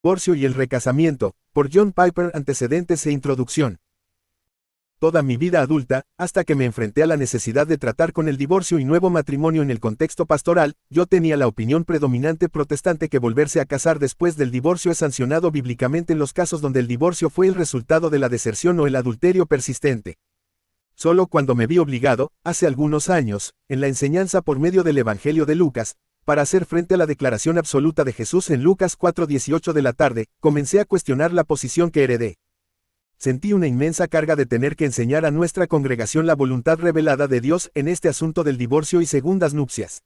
Divorcio y el recasamiento, por John Piper. Antecedentes e introducción. Toda mi vida adulta, hasta que me enfrenté a la necesidad de tratar con el divorcio y nuevo matrimonio en el contexto pastoral, yo tenía la opinión predominante protestante que volverse a casar después del divorcio es sancionado bíblicamente en los casos donde el divorcio fue el resultado de la deserción o el adulterio persistente. Solo cuando me vi obligado, hace algunos años, en la enseñanza por medio del Evangelio de Lucas, para hacer frente a la declaración absoluta de Jesús en Lucas 4:18 de la tarde, comencé a cuestionar la posición que heredé. Sentí una inmensa carga de tener que enseñar a nuestra congregación la voluntad revelada de Dios en este asunto del divorcio y segundas nupcias.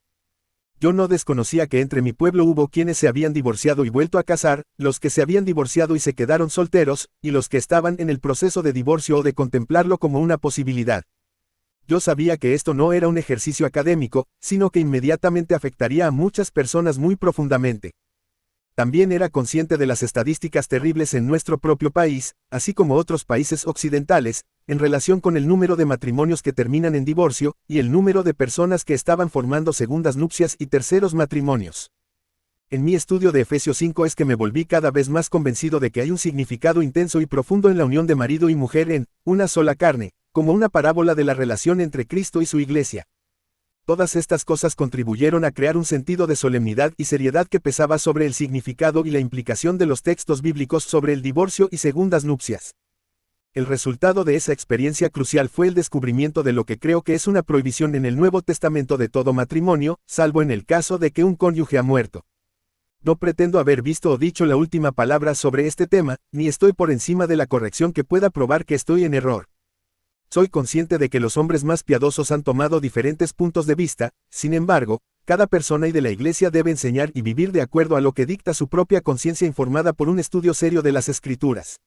Yo no desconocía que entre mi pueblo hubo quienes se habían divorciado y vuelto a casar, los que se habían divorciado y se quedaron solteros, y los que estaban en el proceso de divorcio o de contemplarlo como una posibilidad. Yo sabía que esto no era un ejercicio académico, sino que inmediatamente afectaría a muchas personas muy profundamente. También era consciente de las estadísticas terribles en nuestro propio país, así como otros países occidentales, en relación con el número de matrimonios que terminan en divorcio, y el número de personas que estaban formando segundas nupcias y terceros matrimonios. En mi estudio de Efesios 5 es que me volví cada vez más convencido de que hay un significado intenso y profundo en la unión de marido y mujer en una sola carne, como una parábola de la relación entre Cristo y su iglesia. Todas estas cosas contribuyeron a crear un sentido de solemnidad y seriedad que pesaba sobre el significado y la implicación de los textos bíblicos sobre el divorcio y segundas nupcias. El resultado de esa experiencia crucial fue el descubrimiento de lo que creo que es una prohibición en el Nuevo Testamento de todo matrimonio, salvo en el caso de que un cónyuge ha muerto. No pretendo haber visto o dicho la última palabra sobre este tema, ni estoy por encima de la corrección que pueda probar que estoy en error. Soy consciente de que los hombres más piadosos han tomado diferentes puntos de vista, sin embargo, cada persona y de la Iglesia debe enseñar y vivir de acuerdo a lo que dicta su propia conciencia informada por un estudio serio de las Escrituras.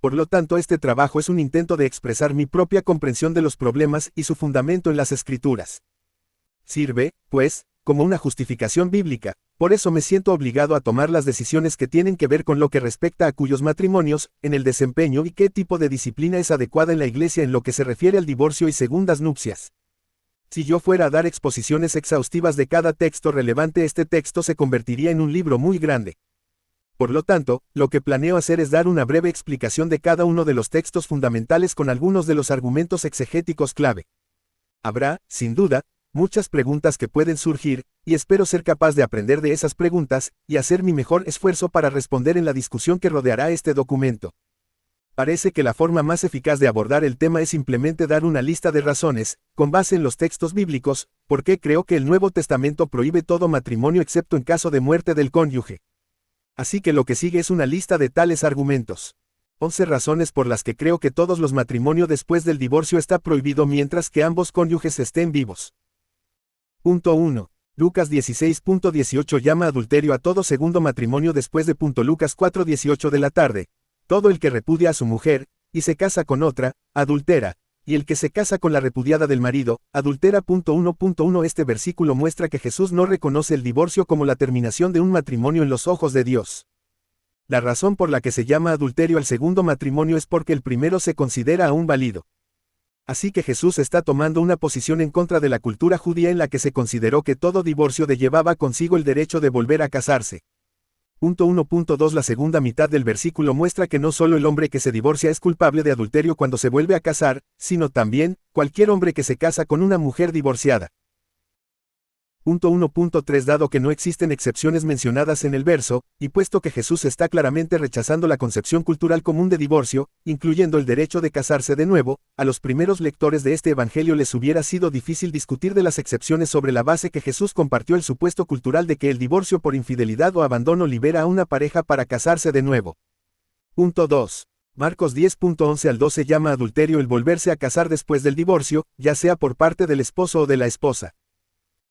Por lo tanto, este trabajo es un intento de expresar mi propia comprensión de los problemas y su fundamento en las Escrituras. Sirve, pues, como una justificación bíblica, por eso me siento obligado a tomar las decisiones que tienen que ver con lo que respecta a cuyos matrimonios, en el desempeño y qué tipo de disciplina es adecuada en la Iglesia en lo que se refiere al divorcio y segundas nupcias. Si yo fuera a dar exposiciones exhaustivas de cada texto relevante, este texto se convertiría en un libro muy grande. Por lo tanto, lo que planeo hacer es dar una breve explicación de cada uno de los textos fundamentales con algunos de los argumentos exegéticos clave. Habrá, sin duda, muchas preguntas que pueden surgir, y espero ser capaz de aprender de esas preguntas, y hacer mi mejor esfuerzo para responder en la discusión que rodeará este documento. Parece que la forma más eficaz de abordar el tema es simplemente dar una lista de razones, con base en los textos bíblicos, por qué creo que el Nuevo Testamento prohíbe todo matrimonio excepto en caso de muerte del cónyuge. Así que lo que sigue es una lista de tales argumentos. 11 razones por las que creo que todos los matrimonios después del divorcio está prohibido mientras que ambos cónyuges estén vivos. Punto 1. Lucas 16.18 llama adulterio a todo segundo matrimonio después de Lucas 4:18 de la tarde. Todo el que repudia a su mujer, y se casa con otra, adultera, y el que se casa con la repudiada del marido, adultera. 1.1 Este versículo muestra que Jesús no reconoce el divorcio como la terminación de un matrimonio en los ojos de Dios. La razón por la que se llama adulterio al segundo matrimonio es porque el primero se considera aún válido. Así que Jesús está tomando una posición en contra de la cultura judía en la que se consideró que todo divorcio llevaba consigo el derecho de volver a casarse. 1.2 La segunda mitad del versículo muestra que no solo el hombre que se divorcia es culpable de adulterio cuando se vuelve a casar, sino también cualquier hombre que se casa con una mujer divorciada. 1.3 Dado que no existen excepciones mencionadas en el verso, y puesto que Jesús está claramente rechazando la concepción cultural común de divorcio, incluyendo el derecho de casarse de nuevo, a los primeros lectores de este evangelio les hubiera sido difícil discutir de las excepciones sobre la base que Jesús compartió el supuesto cultural de que el divorcio por infidelidad o abandono libera a una pareja para casarse de nuevo. 2. Marcos 10.11 al 12 llama adulterio el volverse a casar después del divorcio, ya sea por parte del esposo o de la esposa.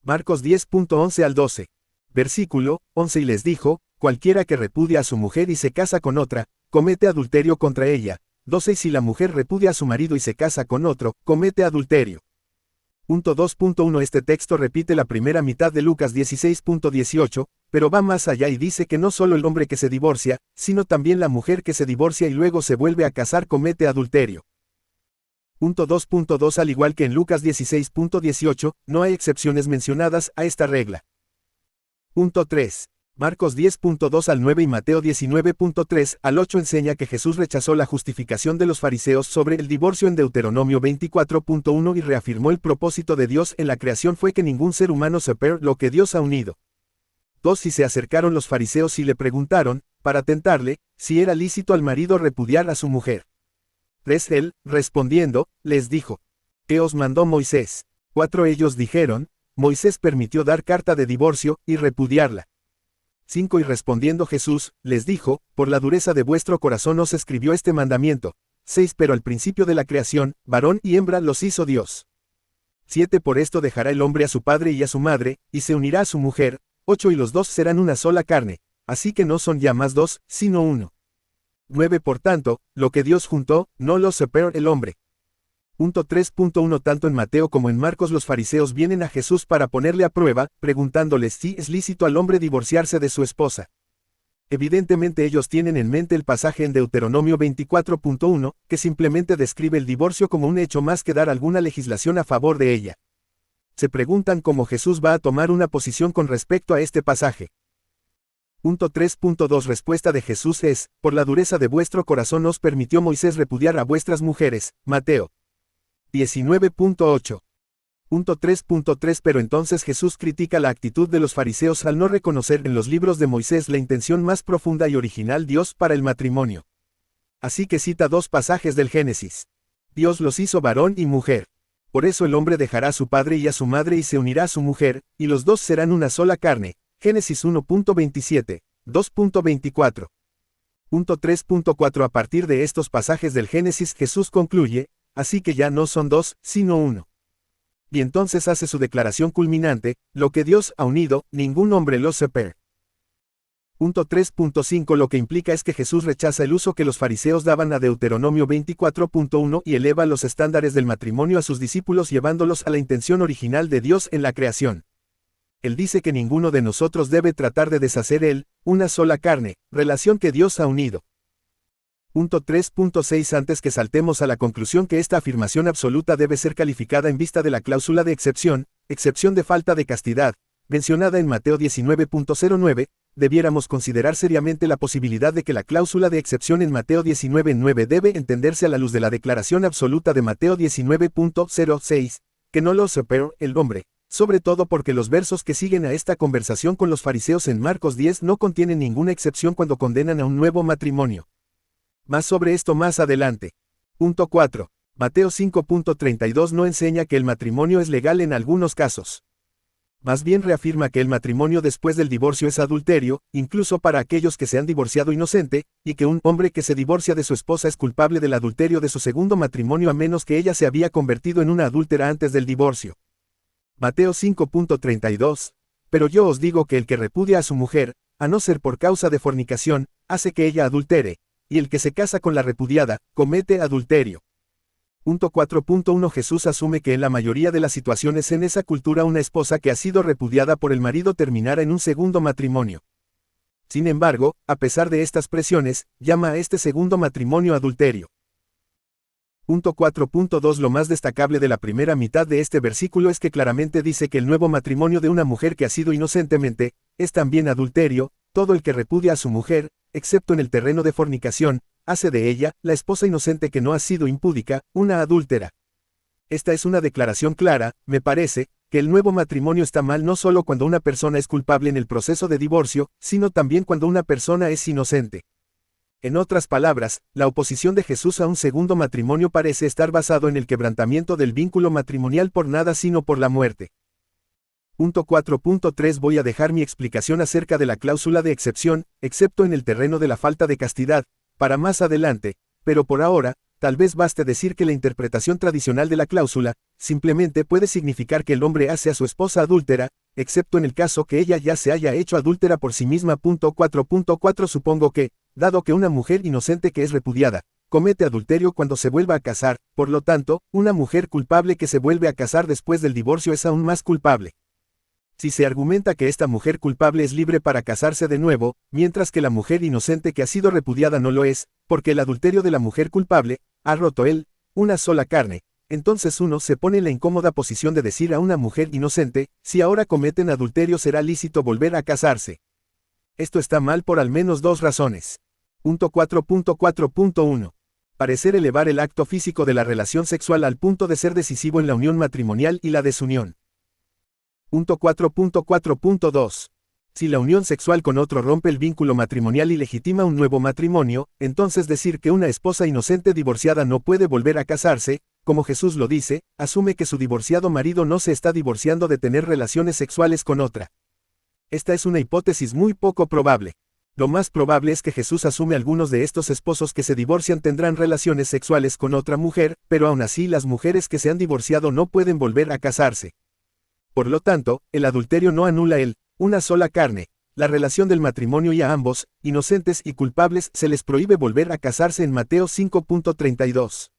Marcos 10.11 al 12. Versículo 11 Y les dijo, cualquiera que repudia a su mujer y se casa con otra, comete adulterio contra ella. 12 Y si la mujer repudia a su marido y se casa con otro, comete adulterio. 2.1 Este texto repite la primera mitad de Lucas 16.18, pero va más allá y dice que no solo el hombre que se divorcia, sino también la mujer que se divorcia y luego se vuelve a casar comete adulterio. 2.2 Al igual que en Lucas 16.18, no hay excepciones mencionadas a esta regla. 3. Marcos 10.2 al 9 y Mateo 19.3 al 8 enseña que Jesús rechazó la justificación de los fariseos sobre el divorcio en Deuteronomio 24.1 y reafirmó el propósito de Dios en la creación fue que ningún ser humano separe lo que Dios ha unido. 2. Y se acercaron los fariseos y le preguntaron, para tentarle, si era lícito al marido repudiar a su mujer. 3. Él, respondiendo, les dijo, ¿qué os mandó Moisés? 4. Ellos dijeron, Moisés permitió dar carta de divorcio y repudiarla. 5. Y respondiendo Jesús, les dijo, por la dureza de vuestro corazón os escribió este mandamiento. 6. Pero al principio de la creación, varón y hembra los hizo Dios. 7. Por esto dejará el hombre a su padre y a su madre, y se unirá a su mujer. 8. Y los dos serán una sola carne, así que no son ya más dos, sino uno. 9. Por tanto, lo que Dios juntó, no lo separe el hombre. 3.1 Tanto en Mateo como en Marcos los fariseos vienen a Jesús para ponerle a prueba, preguntándoles si es lícito al hombre divorciarse de su esposa. Evidentemente ellos tienen en mente el pasaje en Deuteronomio 24.1, que simplemente describe el divorcio como un hecho más que dar alguna legislación a favor de ella. Se preguntan cómo Jesús va a tomar una posición con respecto a este pasaje. 3.2 Respuesta de Jesús es, por la dureza de vuestro corazón os permitió Moisés repudiar a vuestras mujeres, Mateo 19.8. 3.3 Pero entonces Jesús critica la actitud de los fariseos al no reconocer en los libros de Moisés la intención más profunda y original Dios para el matrimonio. Así que cita dos pasajes del Génesis. Dios los hizo varón y mujer. Por eso el hombre dejará a su padre y a su madre y se unirá a su mujer, y los dos serán una sola carne. Génesis 1.27, 2.24. 3.4 A partir de estos pasajes del Génesis Jesús concluye, así que ya no son dos, sino uno. Y entonces hace su declaración culminante, lo que Dios ha unido, ningún hombre lo separe. 3.5 Lo que implica es que Jesús rechaza el uso que los fariseos daban a Deuteronomio 24.1 y eleva los estándares del matrimonio a sus discípulos llevándolos a la intención original de Dios en la creación. Él dice que ninguno de nosotros debe tratar de deshacer él, una sola carne, relación que Dios ha unido. 3.6 Antes que saltemos a la conclusión que esta afirmación absoluta debe ser calificada en vista de la cláusula de excepción de falta de castidad, mencionada en Mateo 19.09, debiéramos considerar seriamente la posibilidad de que la cláusula de excepción en Mateo 19.9 debe entenderse a la luz de la declaración absoluta de Mateo 19.06, que no lo separe el hombre, sobre todo porque los versos que siguen a esta conversación con los fariseos en Marcos 10 no contienen ninguna excepción cuando condenan a un nuevo matrimonio. Más sobre esto más adelante. 4. Mateo 5.32 no enseña que el matrimonio es legal en algunos casos. Más bien reafirma que el matrimonio después del divorcio es adulterio, incluso para aquellos que se han divorciado inocente, y que un hombre que se divorcia de su esposa es culpable del adulterio de su segundo matrimonio a menos que ella se había convertido en una adúltera antes del divorcio. Mateo 5.32. Pero yo os digo que el que repudia a su mujer, a no ser por causa de fornicación, hace que ella adultere, y el que se casa con la repudiada, comete adulterio. 4.1 Jesús asume que en la mayoría de las situaciones en esa cultura una esposa que ha sido repudiada por el marido terminará en un segundo matrimonio. Sin embargo, a pesar de estas presiones, llama a este segundo matrimonio adulterio. 4.2 Lo más destacable de la primera mitad de este versículo es que claramente dice que el nuevo matrimonio de una mujer que ha sido inocentemente, es también adulterio. Todo el que repudia a su mujer, excepto en el terreno de fornicación, hace de ella, la esposa inocente que no ha sido impúdica, una adúltera. Esta es una declaración clara, me parece, que el nuevo matrimonio está mal no solo cuando una persona es culpable en el proceso de divorcio, sino también cuando una persona es inocente. En otras palabras, la oposición de Jesús a un segundo matrimonio parece estar basado en el quebrantamiento del vínculo matrimonial por nada sino por la muerte. 4.3 Voy a dejar mi explicación acerca de la cláusula de excepción, excepto en el terreno de la falta de castidad, para más adelante, pero por ahora, tal vez baste decir que la interpretación tradicional de la cláusula, simplemente puede significar que el hombre hace a su esposa adúltera, excepto en el caso que ella ya se haya hecho adúltera por sí misma. 4.4 Supongo que, dado que una mujer inocente que es repudiada, comete adulterio cuando se vuelva a casar, por lo tanto, una mujer culpable que se vuelve a casar después del divorcio es aún más culpable. Si se argumenta que esta mujer culpable es libre para casarse de nuevo, mientras que la mujer inocente que ha sido repudiada no lo es, porque el adulterio de la mujer culpable, ha roto él, una sola carne, entonces uno se pone en la incómoda posición de decir a una mujer inocente, si ahora cometen adulterio será lícito volver a casarse. Esto está mal por al menos dos razones. Punto 4.4.1. Parecer elevar el acto físico de la relación sexual al punto de ser decisivo en la unión matrimonial y la desunión. Punto 4.4.2. Si la unión sexual con otro rompe el vínculo matrimonial y legitima un nuevo matrimonio, entonces decir que una esposa inocente divorciada no puede volver a casarse, como Jesús lo dice, asume que su divorciado marido no se está divorciando de tener relaciones sexuales con otra. Esta es una hipótesis muy poco probable. Lo más probable es que Jesús asume algunos de estos esposos que se divorcian tendrán relaciones sexuales con otra mujer, pero aún así las mujeres que se han divorciado no pueden volver a casarse. Por lo tanto, el adulterio no anula una sola carne, la relación del matrimonio y a ambos, inocentes y culpables, se les prohíbe volver a casarse en Mateo 5.32.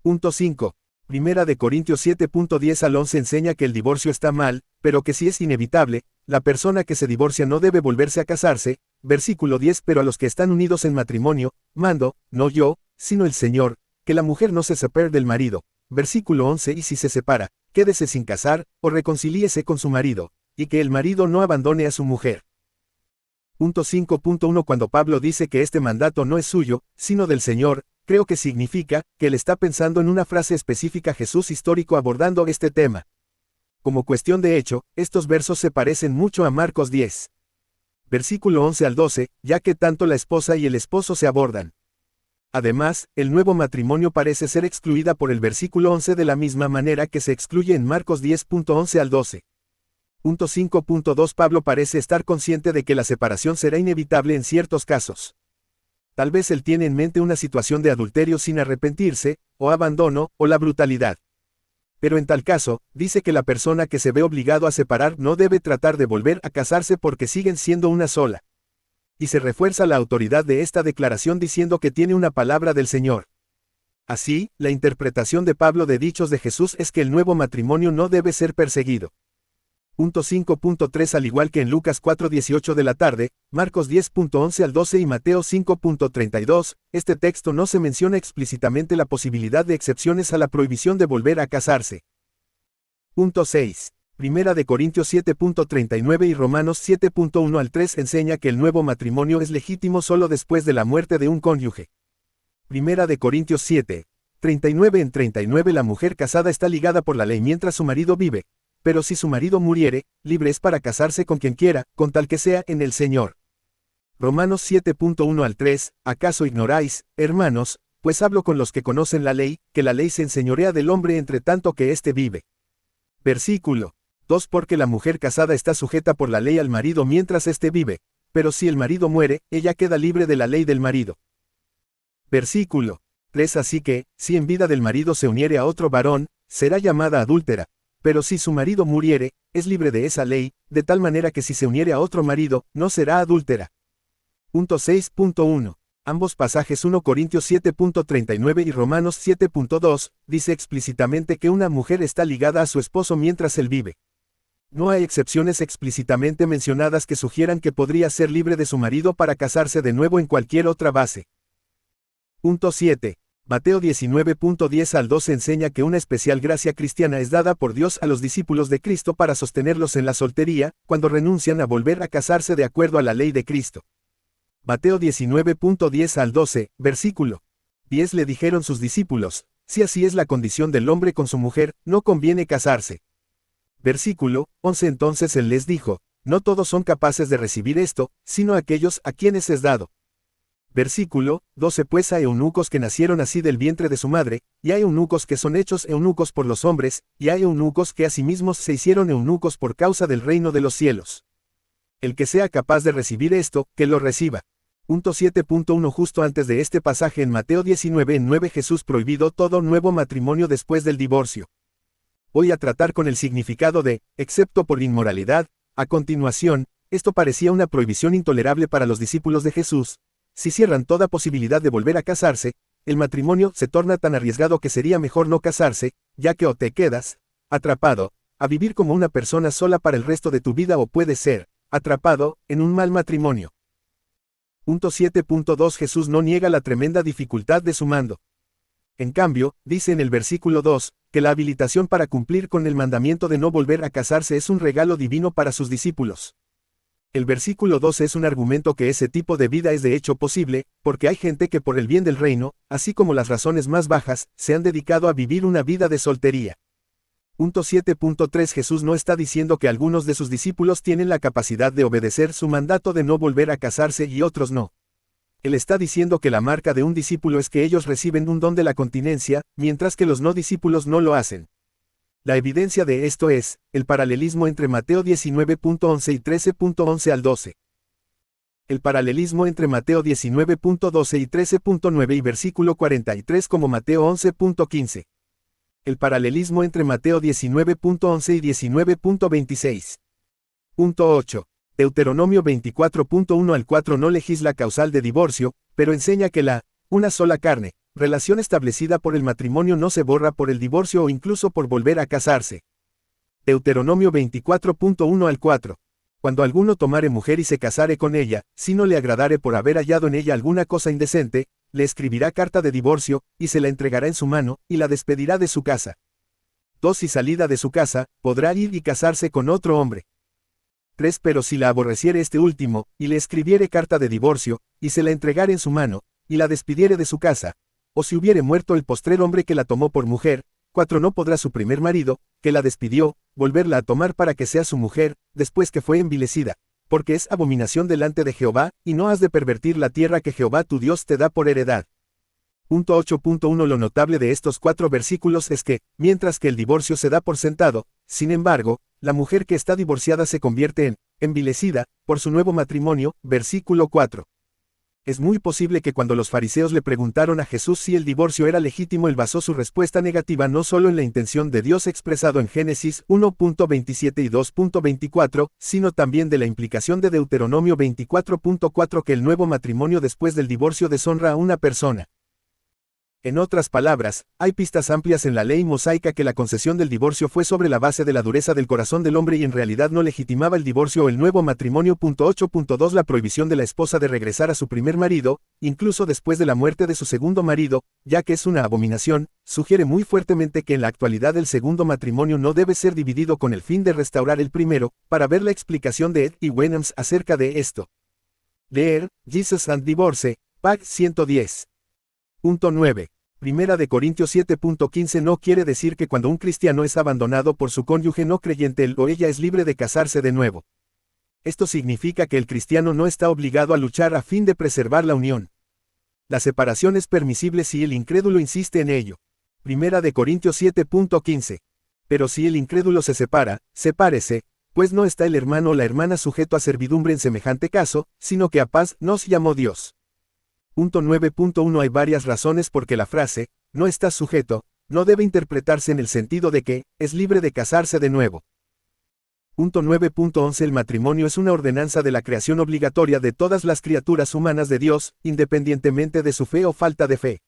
Punto 5. Primera de Corintios 7.10 al 11 enseña que el divorcio está mal, pero que si es inevitable, la persona que se divorcia no debe volverse a casarse. Versículo 10. Pero a los que están unidos en matrimonio, mando, no yo, sino el Señor, que la mujer no se separe del marido. Versículo 11. Y si se separa, quédese sin casar, o reconcilíese con su marido, y que el marido no abandone a su mujer. Punto 5.1. Cuando Pablo dice que este mandato no es suyo, sino del Señor, creo que significa que él está pensando en una frase específica Jesús histórico abordando este tema. Como cuestión de hecho, estos versos se parecen mucho a Marcos 10. Versículo 11 al 12, ya que tanto la esposa y el esposo se abordan. Además, el nuevo matrimonio parece ser excluida por el versículo 11 de la misma manera que se excluye en Marcos 10.11 al 12. Punto 5.2 Pablo parece estar consciente de que la separación será inevitable en ciertos casos. Tal vez él tiene en mente una situación de adulterio sin arrepentirse, o abandono, o la brutalidad. Pero en tal caso, dice que la persona que se ve obligado a separar no debe tratar de volver a casarse porque siguen siendo una sola. Y se refuerza la autoridad de esta declaración diciendo que tiene una palabra del Señor. Así, la interpretación de Pablo de dichos de Jesús es que el nuevo matrimonio no debe ser perseguido. Punto 5.3 Al igual que en Lucas 4:18 de la tarde, Marcos 10.11 al 12 y Mateo 5.32, este texto no se menciona explícitamente la posibilidad de excepciones a la prohibición de volver a casarse. Punto 6. Primera de Corintios 7.39 y Romanos 7.1 al 3 enseña que el nuevo matrimonio es legítimo solo después de la muerte de un cónyuge. Primera de Corintios 7:39 En 39 la mujer casada está ligada por la ley mientras su marido vive. Pero si su marido muriere, libre es para casarse con quien quiera, con tal que sea en el Señor. Romanos 7.1 al 3, ¿acaso ignoráis, hermanos, pues hablo con los que conocen la ley, que la ley se enseñorea del hombre entre tanto que éste vive? Versículo 2 Porque la mujer casada está sujeta por la ley al marido mientras éste vive, pero si el marido muere, ella queda libre de la ley del marido. Versículo 3 Así que, si en vida del marido se uniere a otro varón, será llamada adúltera. Pero si su marido muriere, es libre de esa ley, de tal manera que si se uniere a otro marido, no será adúltera. Punto 6.1. Ambos pasajes 1 Corintios 7.39 y Romanos 7.2, dice explícitamente que una mujer está ligada a su esposo mientras él vive. No hay excepciones explícitamente mencionadas que sugieran que podría ser libre de su marido para casarse de nuevo en cualquier otra base. Punto 7. Mateo 19.10 al 12 enseña que una especial gracia cristiana es dada por Dios a los discípulos de Cristo para sostenerlos en la soltería, cuando renuncian a volver a casarse de acuerdo a la ley de Cristo. Mateo 19.10 al 12, versículo 10 le dijeron sus discípulos, si así es la condición del hombre con su mujer, no conviene casarse. Versículo 11 Entonces él les dijo, no todos son capaces de recibir esto, sino aquellos a quienes es dado. Versículo 12 Pues hay eunucos que nacieron así del vientre de su madre, y hay eunucos que son hechos eunucos por los hombres, y hay eunucos que asimismo se hicieron eunucos por causa del reino de los cielos. El que sea capaz de recibir esto, que lo reciba. Punto 7.1 Justo antes de este pasaje en Mateo 19:9 Jesús prohibió todo nuevo matrimonio después del divorcio. Voy a tratar con el significado de, excepto por inmoralidad, a continuación, esto parecía una prohibición intolerable para los discípulos de Jesús. Si cierran toda posibilidad de volver a casarse, el matrimonio se torna tan arriesgado que sería mejor no casarse, ya que o te quedas atrapado a vivir como una persona sola para el resto de tu vida o puedes ser atrapado en un mal matrimonio. Punto 7.2 Jesús no niega la tremenda dificultad de su mando. En cambio, dice en el versículo 2, que la habilitación para cumplir con el mandamiento de no volver a casarse es un regalo divino para sus discípulos. El versículo 12 es un argumento que ese tipo de vida es de hecho posible, porque hay gente que por el bien del reino, así como las razones más bajas, se han dedicado a vivir una vida de soltería. Punto 7.3 Jesús no está diciendo que algunos de sus discípulos tienen la capacidad de obedecer su mandato de no volver a casarse y otros no. Él está diciendo que la marca de un discípulo es que ellos reciben un don de la continencia, mientras que los no discípulos no lo hacen. La evidencia de esto es, el paralelismo entre Mateo 19.11 y 13.11 al 12. El paralelismo entre Mateo 19.12 y 13.9 y versículo 43 como Mateo 11.15. El paralelismo entre Mateo 19.11 y 19.26. Punto 8. Deuteronomio 24.1 al 4 no legisla causal de divorcio, pero enseña que la una sola carne, relación establecida por el matrimonio no se borra por el divorcio o incluso por volver a casarse. Deuteronomio 24.1 al 4. Cuando alguno tomare mujer y se casare con ella, si no le agradare por haber hallado en ella alguna cosa indecente, le escribirá carta de divorcio, y se la entregará en su mano, y la despedirá de su casa. 2. Y salida de su casa, podrá ir y casarse con otro hombre. 3. Pero si la aborreciere este último, y le escribiere carta de divorcio, y se la entregare en su mano, y la despidiere de su casa, o si hubiere muerto el postrer hombre que la tomó por mujer, 4. No podrá su primer marido, que la despidió, volverla a tomar para que sea su mujer, después que fue envilecida, porque es abominación delante de Jehová, y no has de pervertir la tierra que Jehová tu Dios te da por heredad. Punto 8.1 Lo notable de estos 4 versículos es que, mientras que el divorcio se da por sentado, sin embargo, la mujer que está divorciada se convierte en envilecida por su nuevo matrimonio, versículo 4. Es muy posible que cuando los fariseos le preguntaron a Jesús si el divorcio era legítimo, él basó su respuesta negativa no solo en la intención de Dios expresado en Génesis 1.27 y 2.24, sino también de la implicación de Deuteronomio 24.4 que el nuevo matrimonio después del divorcio deshonra a una persona. En otras palabras, hay pistas amplias en la ley mosaica que la concesión del divorcio fue sobre la base de la dureza del corazón del hombre y en realidad no legitimaba el divorcio o el nuevo matrimonio. 8.2 La prohibición de la esposa de regresar a su primer marido, incluso después de la muerte de su segundo marido, ya que es una abominación, sugiere muy fuertemente que en la actualidad el segundo matrimonio no debe ser dividido con el fin de restaurar el primero. Para ver la explicación de Ed y Wenhams acerca de esto. Leer, Jesus and Divorce, pag. 110. Punto 9. Primera de Corintios 7.15 no quiere decir que cuando un cristiano es abandonado por su cónyuge no creyente él o ella es libre de casarse de nuevo. Esto significa que el cristiano no está obligado a luchar a fin de preservar la unión. La separación es permisible si el incrédulo insiste en ello. Primera de Corintios 7.15. Pero si el incrédulo se separa, sepárese, pues no está el hermano o la hermana sujeto a servidumbre en semejante caso, sino que a paz nos llamó Dios. Punto 9.1 Hay varias razones por que la frase, no estás sujeto, no debe interpretarse en el sentido de que, es libre de casarse de nuevo. Punto 9.11 El matrimonio es una ordenanza de la creación obligatoria de todas las criaturas humanas de Dios, independientemente de su fe o falta de fe.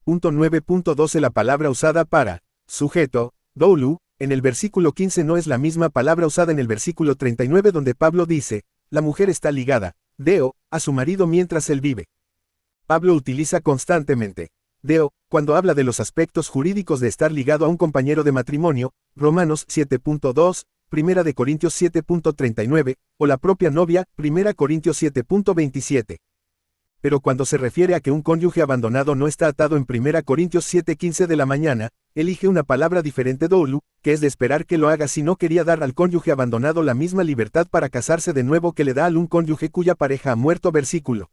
Punto 9.12 La palabra usada para, sujeto, doulu, en el versículo 15 no es la misma palabra usada en el versículo 39 donde Pablo dice, la mujer está ligada, deo, a su marido mientras él vive. Pablo utiliza constantemente deo, cuando habla de los aspectos jurídicos de estar ligado a un compañero de matrimonio, Romanos 7.2, 1 de Corintios 7.39, o la propia novia, 1 Corintios 7.27. Pero cuando se refiere a que un cónyuge abandonado no está atado en 1 Corintios 7.15 de la mañana, elige una palabra diferente doulu, que es de esperar que lo haga si no quería dar al cónyuge abandonado la misma libertad para casarse de nuevo que le da a un cónyuge cuya pareja ha muerto. Versículo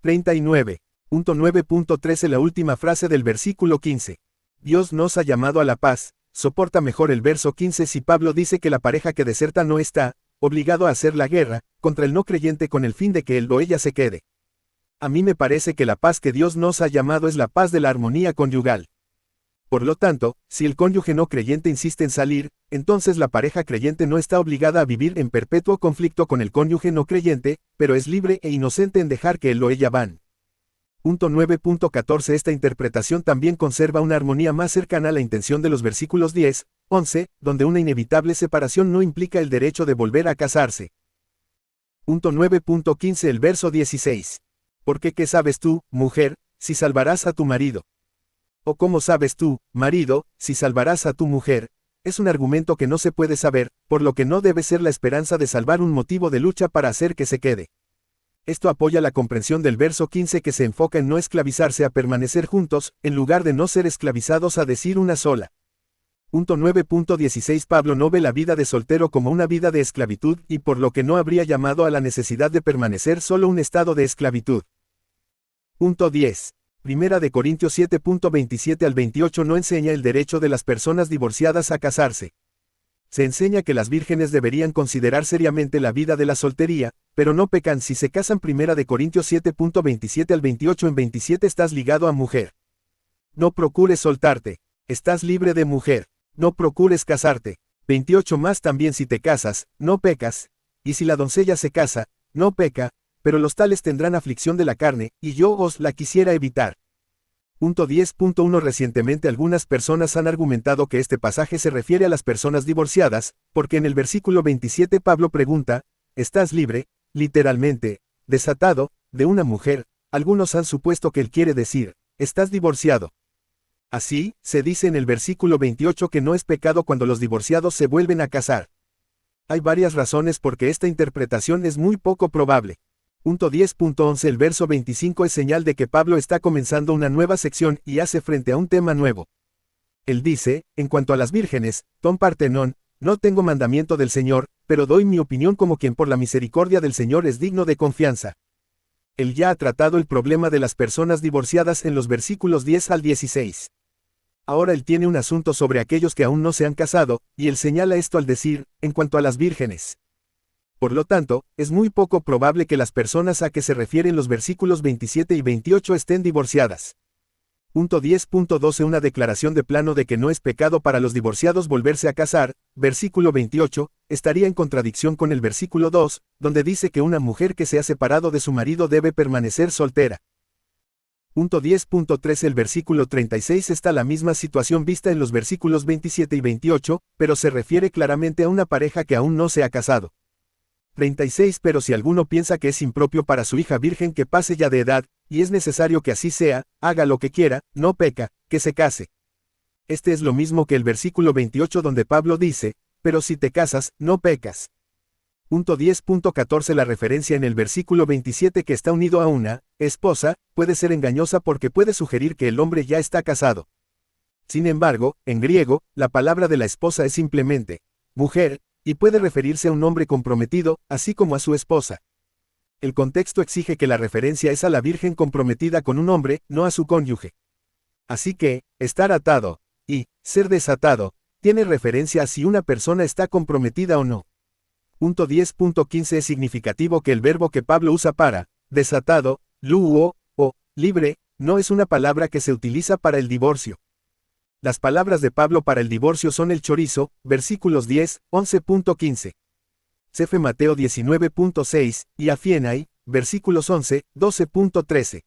39. 9.13 La última frase del versículo 15. Dios nos ha llamado a la paz. Soporta mejor el verso 15 si Pablo dice que la pareja que deserta no está obligado a hacer la guerra contra el no creyente con el fin de que él o ella se quede. A mí me parece que la paz que Dios nos ha llamado es la paz de la armonía conyugal. Por lo tanto, si el cónyuge no creyente insiste en salir, entonces la pareja creyente no está obligada a vivir en perpetuo conflicto con el cónyuge no creyente, pero es libre e inocente en dejar que él o ella van. 9.14 Esta interpretación también conserva una armonía más cercana a la intención de los versículos 10, 11, donde una inevitable separación no implica el derecho de volver a casarse. 9.15 El verso 16. Porque ¿qué sabes tú, mujer, si salvarás a tu marido? ¿O cómo sabes tú, marido, si salvarás a tu mujer? Es un argumento que no se puede saber, por lo que no debe ser la esperanza de salvar un motivo de lucha para hacer que se quede. Esto apoya la comprensión del verso 15 que se enfoca en no esclavizarse a permanecer juntos, en lugar de no ser esclavizados a decir una sola. Punto 9.16 Pablo no ve la vida de soltero como una vida de esclavitud y por lo que no habría llamado a la necesidad de permanecer solo un estado de esclavitud. Punto 10. Primera de Corintios 7.27 al 28 no enseña el derecho de las personas divorciadas a casarse. Se enseña que las vírgenes deberían considerar seriamente la vida de la soltería, pero no pecan si se casan. Primera de Corintios 7.27 al 28 en 27 estás ligado a mujer. No procures soltarte. Estás libre de mujer. No procures casarte. 28 más también si te casas, no pecas, y si la doncella se casa, no peca, pero los tales tendrán aflicción de la carne, y yo os la quisiera evitar. Punto 10.1 Recientemente algunas personas han argumentado que este pasaje se refiere a las personas divorciadas, porque en el versículo 27 Pablo pregunta, ¿estás libre, literalmente, desatado, de una mujer? Algunos han supuesto que él quiere decir, ¿estás divorciado? Así, se dice en el versículo 28 que no es pecado cuando los divorciados se vuelven a casar. Hay varias razones porque esta interpretación es muy poco probable. Punto 10.11 El verso 25 es señal de que Pablo está comenzando una nueva sección y hace frente a un tema nuevo. Él dice, en cuanto a las vírgenes, Tom Partenón, no tengo mandamiento del Señor, pero doy mi opinión como quien por la misericordia del Señor es digno de confianza. Él ya ha tratado el problema de las personas divorciadas en los versículos 10 al 16. Ahora él tiene un asunto sobre aquellos que aún no se han casado, y él señala esto al decir, en cuanto a las vírgenes. Por lo tanto, es muy poco probable que las personas a que se refieren los versículos 27 y 28 estén divorciadas. Punto 10.12 Una declaración de plano de que no es pecado para los divorciados volverse a casar, versículo 28, estaría en contradicción con el versículo 2, donde dice que una mujer que se ha separado de su marido debe permanecer soltera. Punto 10.3 El versículo 36 está la misma situación vista en los versículos 27 y 28, pero se refiere claramente a una pareja que aún no se ha casado. 36 Pero si alguno piensa que es impropio para su hija virgen que pase ya de edad, y es necesario que así sea, haga lo que quiera, no peca, que se case. Este es lo mismo que el versículo 28 donde Pablo dice, pero si te casas, no pecas. Punto 10.14 La referencia en el versículo 27 que está unido a una esposa, puede ser engañosa porque puede sugerir que el hombre ya está casado. Sin embargo, en griego, la palabra de la esposa es simplemente mujer, y puede referirse a un hombre comprometido, así como a su esposa. El contexto exige que la referencia es a la virgen comprometida con un hombre, no a su cónyuge. Así que, estar atado, y ser desatado, tiene referencia a si una persona está comprometida o no. Punto 10.15 Es significativo que el verbo que Pablo usa para desatado, luo, o libre, no es una palabra que se utiliza para el divorcio. Las palabras de Pablo para el divorcio son el chorizo, versículos 10, 11.15. Cefe Mateo 19.6, y afienai, versículos 11, 12.13.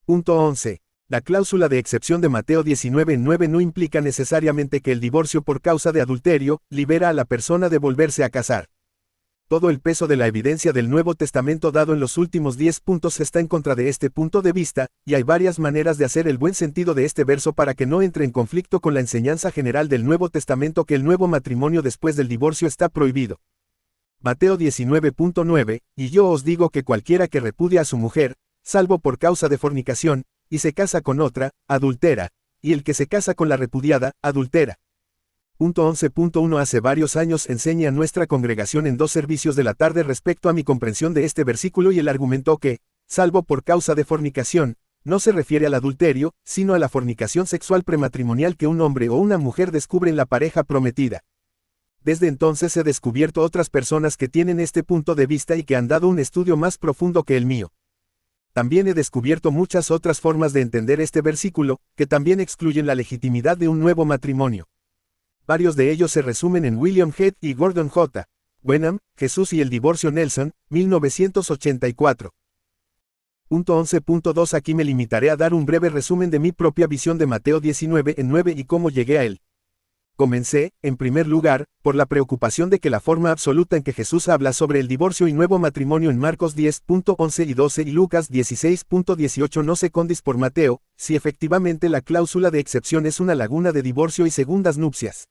Punto 11. La cláusula de excepción de Mateo 19:9 no implica necesariamente que el divorcio por causa de adulterio libera a la persona de volverse a casar. Todo el peso de la evidencia del Nuevo Testamento dado en los últimos 10 puntos está en contra de este punto de vista, y hay varias maneras de hacer el buen sentido de este verso para que no entre en conflicto con la enseñanza general del Nuevo Testamento que el nuevo matrimonio después del divorcio está prohibido. Mateo 19.9, y yo os digo que cualquiera que repudia a su mujer, salvo por causa de fornicación, y se casa con otra, adultera, y el que se casa con la repudiada, adultera. Punto 11.1 Hace varios años enseñé a nuestra congregación en 2 servicios de la tarde respecto a mi comprensión de este versículo y él argumentó que, salvo por causa de fornicación, no se refiere al adulterio, sino a la fornicación sexual prematrimonial que un hombre o una mujer descubre en la pareja prometida. Desde entonces he descubierto otras personas que tienen este punto de vista y que han dado un estudio más profundo que el mío. También he descubierto muchas otras formas de entender este versículo, que también excluyen la legitimidad de un nuevo matrimonio. Varios de ellos se resumen en William Head y Gordon J. Wenham, Jesús y el divorcio Nelson, 1984. Punto 11.2 Aquí me limitaré a dar un breve resumen de mi propia visión de Mateo 19:9 y cómo llegué a él. Comencé, en primer lugar, por la preocupación de que la forma absoluta en que Jesús habla sobre el divorcio y nuevo matrimonio en Marcos 10.11 y 12 y Lucas 16.18 no se condis por Mateo, si efectivamente la cláusula de excepción es una laguna de divorcio y segundas nupcias.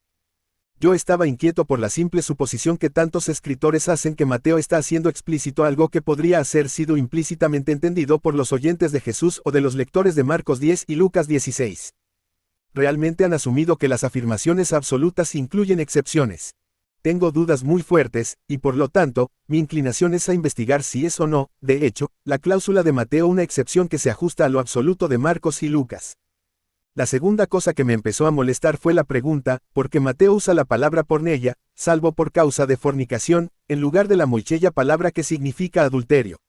Yo estaba inquieto por la simple suposición que tantos escritores hacen que Mateo está haciendo explícito algo que podría haber sido implícitamente entendido por los oyentes de Jesús o de los lectores de Marcos 10 y Lucas 16. Realmente han asumido que las afirmaciones absolutas incluyen excepciones. Tengo dudas muy fuertes, y por lo tanto, mi inclinación es a investigar si es o no, de hecho, la cláusula de Mateo una excepción que se ajusta a lo absoluto de Marcos y Lucas. La segunda cosa que me empezó a molestar fue la pregunta, ¿por qué Mateo usa la palabra porneia, salvo por causa de fornicación, en lugar de la moicheia palabra que significa adulterio?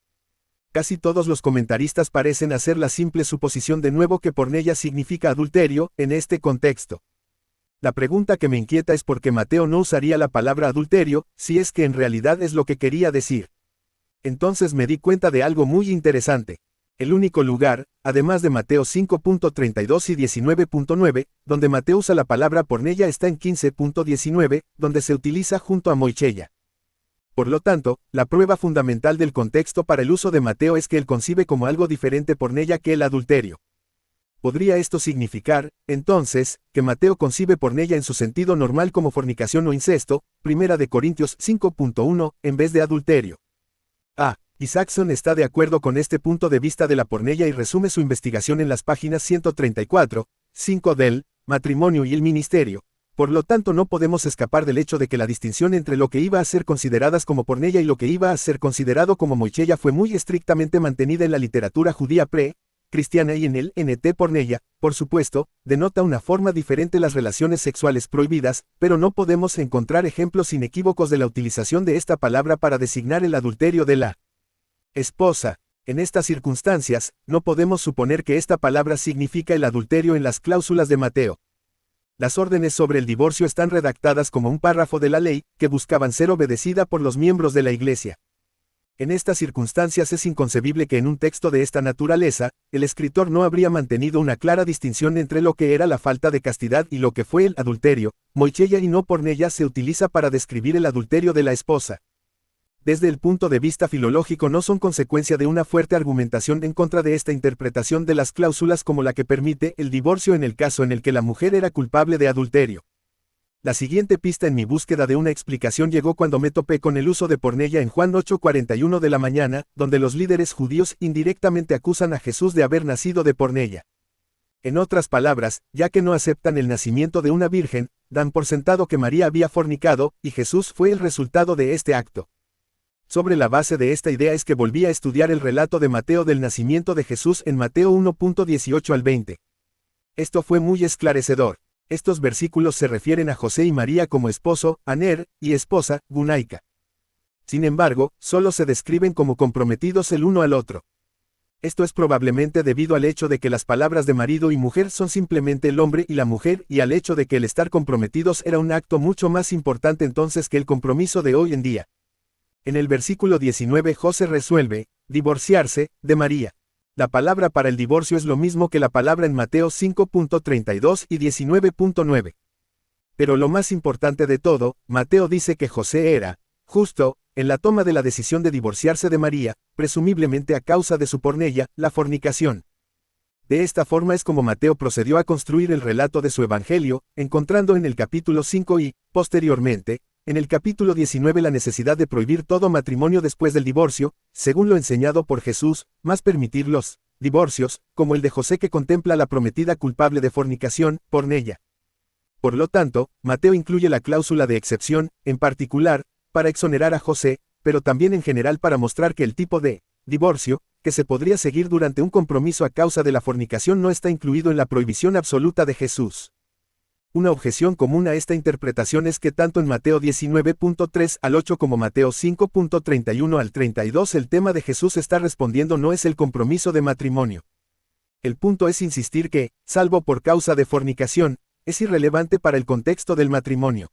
Casi todos los comentaristas parecen hacer la simple suposición de nuevo que porneia significa adulterio, en este contexto. La pregunta que me inquieta es por qué Mateo no usaría la palabra adulterio, si es que en realidad es lo que quería decir. Entonces me di cuenta de algo muy interesante. El único lugar, además de Mateo 5.32 y 19.9, donde Mateo usa la palabra porneia está en 15.19, donde se utiliza junto a moicheia. Por lo tanto, la prueba fundamental del contexto para el uso de Mateo es que él concibe como algo diferente porneia que el adulterio. ¿Podría esto significar, entonces, que Mateo concibe porneia en su sentido normal como fornicación o incesto, 1 Corintios 5.1, en vez de adulterio? Isaacson está de acuerdo con este punto de vista de la porneia y resume su investigación en las páginas 134, 5 del Matrimonio y el Ministerio. Por lo tanto, no podemos escapar del hecho de que la distinción entre lo que iba a ser consideradas como porneia y lo que iba a ser considerado como moicheia fue muy estrictamente mantenida en la literatura judía pre-cristiana y en el NT porneia, por supuesto, denota una forma diferente las relaciones sexuales prohibidas, pero no podemos encontrar ejemplos inequívocos de la utilización de esta palabra para designar el adulterio de la esposa. En estas circunstancias, no podemos suponer que esta palabra significa el adulterio en las cláusulas de Mateo. Las órdenes sobre el divorcio están redactadas como un párrafo de la ley, que buscaban ser obedecida por los miembros de la Iglesia. En estas circunstancias es inconcebible que en un texto de esta naturaleza, el escritor no habría mantenido una clara distinción entre lo que era la falta de castidad y lo que fue el adulterio. Moicheia y no porneia se utiliza para describir el adulterio de la esposa. Desde el punto de vista filológico no son consecuencia de una fuerte argumentación en contra de esta interpretación de las cláusulas como la que permite el divorcio en el caso en el que la mujer era culpable de adulterio. La siguiente pista en mi búsqueda de una explicación llegó cuando me topé con el uso de porneia en Juan 8:41 de la mañana, donde los líderes judíos indirectamente acusan a Jesús de haber nacido de porneia. En otras palabras, ya que no aceptan el nacimiento de una virgen, dan por sentado que María había fornicado, y Jesús fue el resultado de este acto. Sobre la base de esta idea es que volví a estudiar el relato de Mateo del nacimiento de Jesús en Mateo 1.18 al 20. Esto fue muy esclarecedor. Estos versículos se refieren a José y María como esposo, Aner, y esposa, Gunaika. Sin embargo, solo se describen como comprometidos el uno al otro. Esto es probablemente debido al hecho de que las palabras de marido y mujer son simplemente el hombre y la mujer, y al hecho de que el estar comprometidos era un acto mucho más importante entonces que el compromiso de hoy en día. En el versículo 19 José resuelve, divorciarse, de María. La palabra para el divorcio es lo mismo que la palabra en Mateo 5.32 y 19.9. Pero lo más importante de todo, Mateo dice que José era justo en la toma de la decisión de divorciarse de María, presumiblemente a causa de su porneia, la fornicación. De esta forma es como Mateo procedió a construir el relato de su evangelio, encontrando en el capítulo 5 y, posteriormente, en el capítulo 19 la necesidad de prohibir todo matrimonio después del divorcio, según lo enseñado por Jesús, más permitir los divorcios, como el de José que contempla a la prometida culpable de fornicación, porneia. Por lo tanto, Mateo incluye la cláusula de excepción, en particular, para exonerar a José, pero también en general para mostrar que el tipo de divorcio, que se podría seguir durante un compromiso a causa de la fornicación no está incluido en la prohibición absoluta de Jesús. Una objeción común a esta interpretación es que tanto en Mateo 19.3 al 8 como Mateo 5.31 al 32 el tema de Jesús está respondiendo no es el compromiso de matrimonio. El punto es insistir que, salvo por causa de fornicación, es irrelevante para el contexto del matrimonio.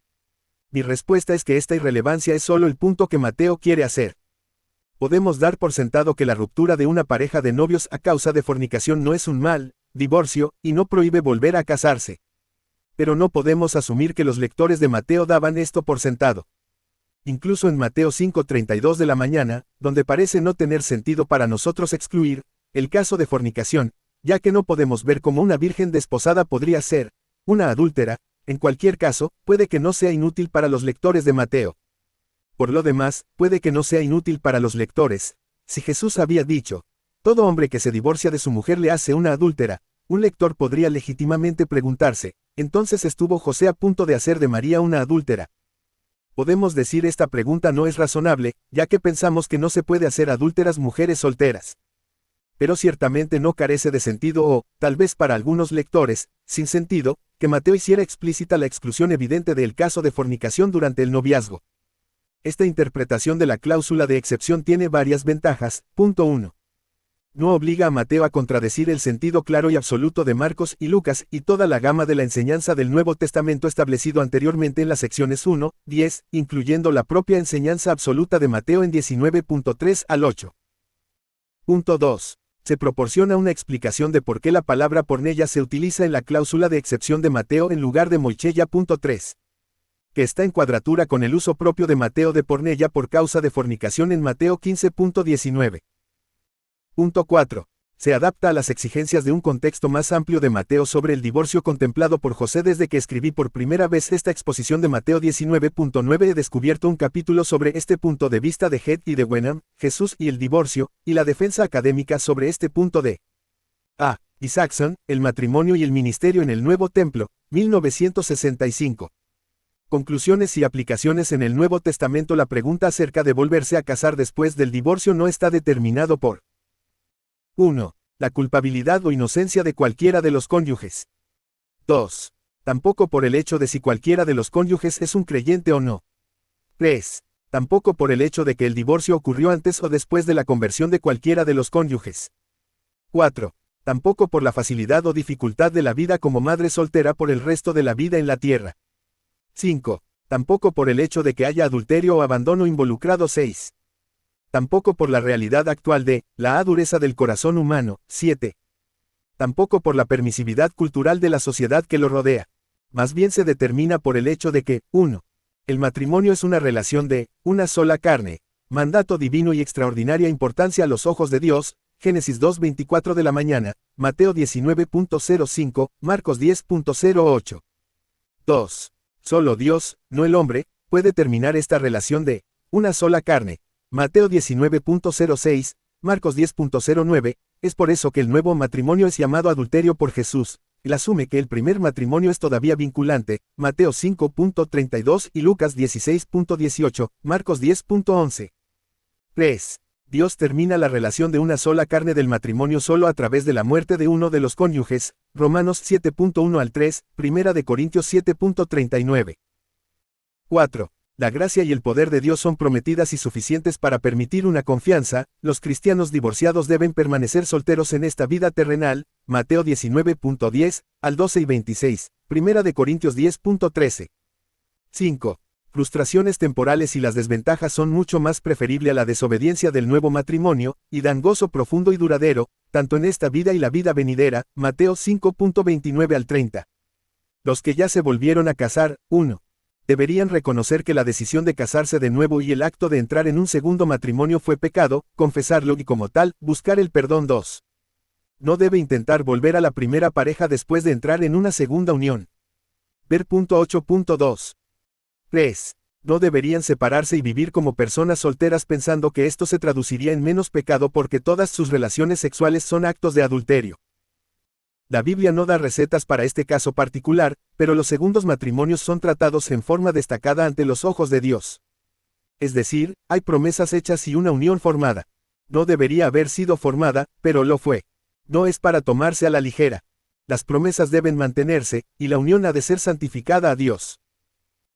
Mi respuesta es que esta irrelevancia es solo el punto que Mateo quiere hacer. Podemos dar por sentado que la ruptura de una pareja de novios a causa de fornicación no es un mal divorcio, y no prohíbe volver a casarse. Pero no podemos asumir que los lectores de Mateo daban esto por sentado. Incluso en Mateo 5:32 de la mañana, donde parece no tener sentido para nosotros excluir el caso de fornicación, ya que no podemos ver cómo una virgen desposada podría ser una adúltera, En cualquier caso, puede que no sea inútil para los lectores de Mateo. Por lo demás, puede que no sea inútil para los lectores. Si Jesús había dicho, todo hombre que se divorcia de su mujer le hace una adúltera, un lector podría legítimamente preguntarse, entonces estuvo José a punto de hacer de María una adúltera. Podemos decir esta pregunta no es razonable, ya que pensamos que no se puede hacer adúlteras mujeres solteras. Pero ciertamente no carece de sentido o, tal vez para algunos lectores, sin sentido, que Mateo hiciera explícita la exclusión evidente del caso de fornicación durante el noviazgo. Esta interpretación de la cláusula de excepción tiene varias ventajas. Punto 1. No obliga a Mateo a contradecir el sentido claro y absoluto de Marcos y Lucas y toda la gama de la enseñanza del Nuevo Testamento establecido anteriormente en las secciones 1, 10, incluyendo la propia enseñanza absoluta de Mateo en 19.3 al 8. Punto 2. Se proporciona una explicación de por qué la palabra porneia se utiliza en la cláusula de excepción de Mateo en lugar de moicheia. Punto 3. Que está en cuadratura con el uso propio de Mateo de porneia por causa de fornicación en Mateo 15.19. Punto 4. Se adapta a las exigencias de un contexto más amplio de Mateo sobre el divorcio contemplado por José. Desde que escribí por primera vez esta exposición de Mateo 19.9 he descubierto un capítulo sobre este punto de vista de Head y de Wenham, Jesús y el divorcio, y la defensa académica sobre este punto de A. Isaacson, el matrimonio y el ministerio en el Nuevo Templo, 1965. Conclusiones y aplicaciones en el Nuevo Testamento. La pregunta acerca de volverse a casar después del divorcio no está determinado por 1. La culpabilidad o inocencia de cualquiera de los cónyuges. 2. Tampoco por el hecho de si cualquiera de los cónyuges es un creyente o no. 3. Tampoco por el hecho de que el divorcio ocurrió antes o después de la conversión de cualquiera de los cónyuges. 4. Tampoco por la facilidad o dificultad de la vida como madre soltera por el resto de la vida en la tierra. 5. Tampoco por el hecho de que haya adulterio o abandono involucrado. 6. Tampoco por la realidad actual de la dureza del corazón humano. 7. Tampoco por la permisividad cultural de la sociedad que lo rodea. Más bien se determina por el hecho de que, 1. El matrimonio es una relación de una sola carne, mandato divino y extraordinaria importancia a los ojos de Dios, Génesis 2:24 de la mañana, Mateo 19.05, Marcos 10.08. 2. Solo Dios, no el hombre, puede terminar esta relación de una sola carne. Mateo 19.06, Marcos 10.09, es por eso que el nuevo matrimonio es llamado adulterio por Jesús. Él asume que el primer matrimonio es todavía vinculante, Mateo 5.32 y Lucas 16.18, Marcos 10.11. 3. Dios termina la relación de una sola carne del matrimonio solo a través de la muerte de uno de los cónyuges, Romanos 7.1 al 3, Primera de Corintios 7.39. 4. La gracia y el poder de Dios son prometidas y suficientes para permitir una confianza. Los cristianos divorciados deben permanecer solteros en esta vida terrenal, Mateo 19.10, al 12 y 26, Primera de Corintios 10.13. 5. Frustraciones temporales y las desventajas son mucho más preferible a la desobediencia del nuevo matrimonio, y dan gozo profundo y duradero, tanto en esta vida y la vida venidera, Mateo 5.29 al 30. Los que ya se volvieron a casar, 1. Deberían reconocer que la decisión de casarse de nuevo y el acto de entrar en un segundo matrimonio fue pecado, confesarlo y como tal, buscar el perdón. 2. No debe intentar volver a la primera pareja después de entrar en una segunda unión. Ver punto 8.2. 3. No deberían separarse y vivir como personas solteras pensando que esto se traduciría en menos pecado porque todas sus relaciones sexuales son actos de adulterio. La Biblia no da recetas para este caso particular, pero los segundos matrimonios son tratados en forma destacada ante los ojos de Dios. Es decir, hay promesas hechas y una unión formada. No debería haber sido formada, pero lo fue. No es para tomarse a la ligera. Las promesas deben mantenerse, y la unión ha de ser santificada a Dios.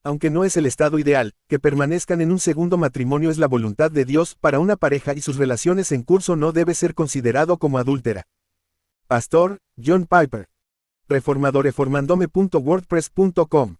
Aunque no es el estado ideal, que permanezcan en un segundo matrimonio es la voluntad de Dios para una pareja y sus relaciones en curso no debe ser considerado como adúltera. Pastor, John Piper. Reformador reformandome.wordpress.com